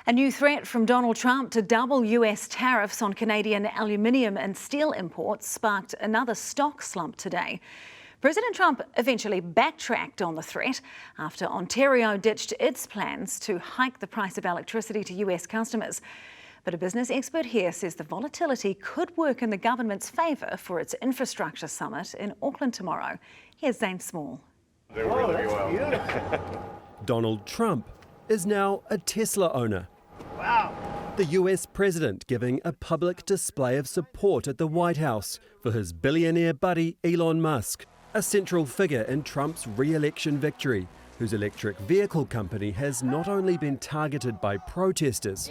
A new threat from Donald Trump to double US tariffs on Canadian aluminium and steel imports sparked another stock slump today. President Trump eventually backtracked on the threat after Ontario ditched its plans to hike the price of electricity to US customers. But a business expert here says the volatility could work in the government's favour for its infrastructure summit in Auckland tomorrow. Here's Zane Small. Donald Trump is now a Tesla owner. Wow. The US president giving a public display of support at the White House for his billionaire buddy Elon Musk, a central figure in Trump's re-election victory, whose electric vehicle company has not only been targeted by protesters,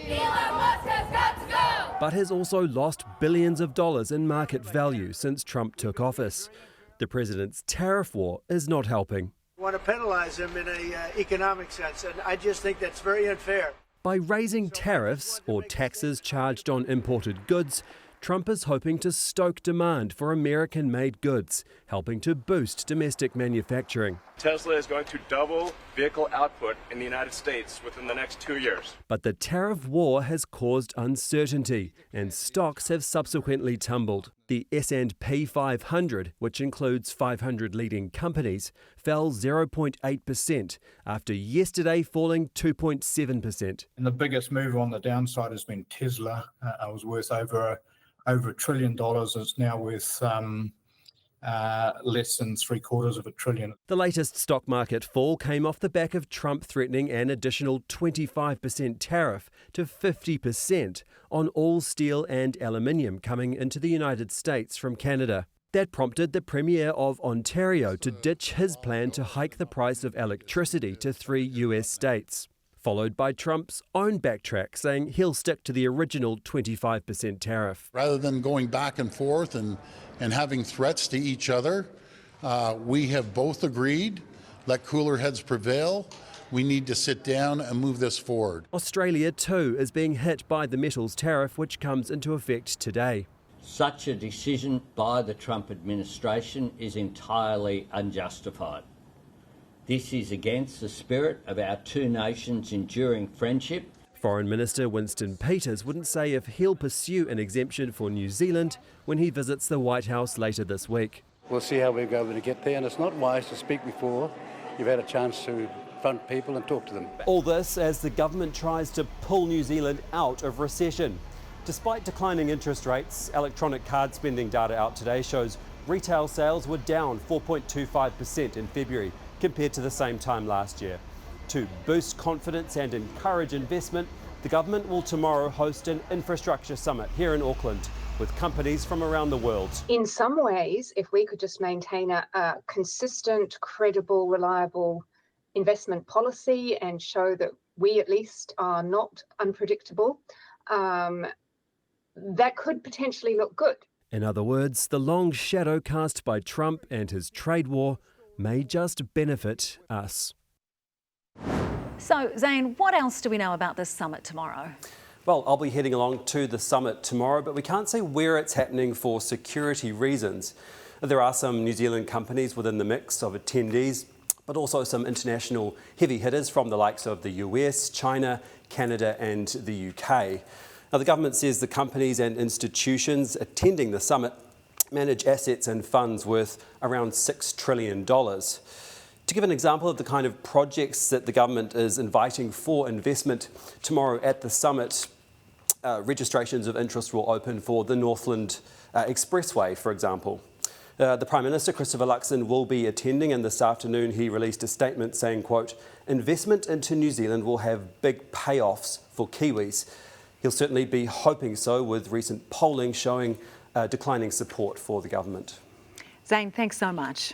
but has also lost billions of dollars in market value since Trump took office. The president's tariff war is not helping. Want to penalize him in an economic sense, and I just think that's very unfair. By raising tariffs, or taxes charged on imported goods, Trump is hoping to stoke demand for American-made goods, helping to boost domestic manufacturing. Tesla is going to double vehicle output in the United States within the next 2 years. But the tariff war has caused uncertainty, and stocks have subsequently tumbled. The S&P 500, which includes 500 leading companies, fell 0.8% after yesterday falling 2.7%. And the biggest mover on the downside has been Tesla. It was worth over $1 trillion. It's now worth less than $750 billion. The latest stock market fall came off the back of Trump threatening an additional 25% tariff to 50% on all steel and aluminium coming into the United States from Canada. That prompted the Premier of Ontario to ditch his plan to hike the price of electricity to 3 US states, followed by Trump's own backtrack, saying he'll stick to the original 25% tariff. Rather than going back and forth and having threats to each other, we have both agreed, let cooler heads prevail. We need to sit down and move this forward. Australia too is being hit by the metals tariff, which comes into effect today. Such a decision by the Trump administration is entirely unjustified. This is against the spirit of our two nations' enduring friendship. Foreign Minister Winston Peters wouldn't say if he'll pursue an exemption for New Zealand when he visits the White House later this week. We'll see how we're going to get there, and it's not wise to speak before you've had a chance to confront people and talk to them. All this as the government tries to pull New Zealand out of recession. Despite declining interest rates, electronic card spending data out today shows retail sales were down 4.25% in February compared to the same time last year. To boost confidence and encourage investment, the government will tomorrow host an infrastructure summit here in Auckland with companies from around the world. In some ways, if we could just maintain a consistent, credible, reliable investment policy and show that we at least are not unpredictable, that could potentially look good. In other words, the long shadow cast by Trump and his trade war may just benefit us. So, Zane, what else do we know about this summit tomorrow? Well, I'll be heading along to the summit tomorrow, but we can't say where it's happening for security reasons. There are some New Zealand companies within the mix of attendees, but also some international heavy hitters from the likes of the US, China, Canada and the UK. Now, the government says the companies and institutions attending the summit manage assets and funds worth around $6 trillion. To give an example of the kind of projects that the government is inviting for investment tomorrow at the summit, registrations of interest will open for the Northland Expressway, for example. The Prime Minister, Christopher Luxon, will be attending, and this afternoon he released a statement saying, quote, investment into New Zealand will have big payoffs for Kiwis. He'll certainly be hoping so, with recent polling showing declining support for the government. Zane, thanks so much.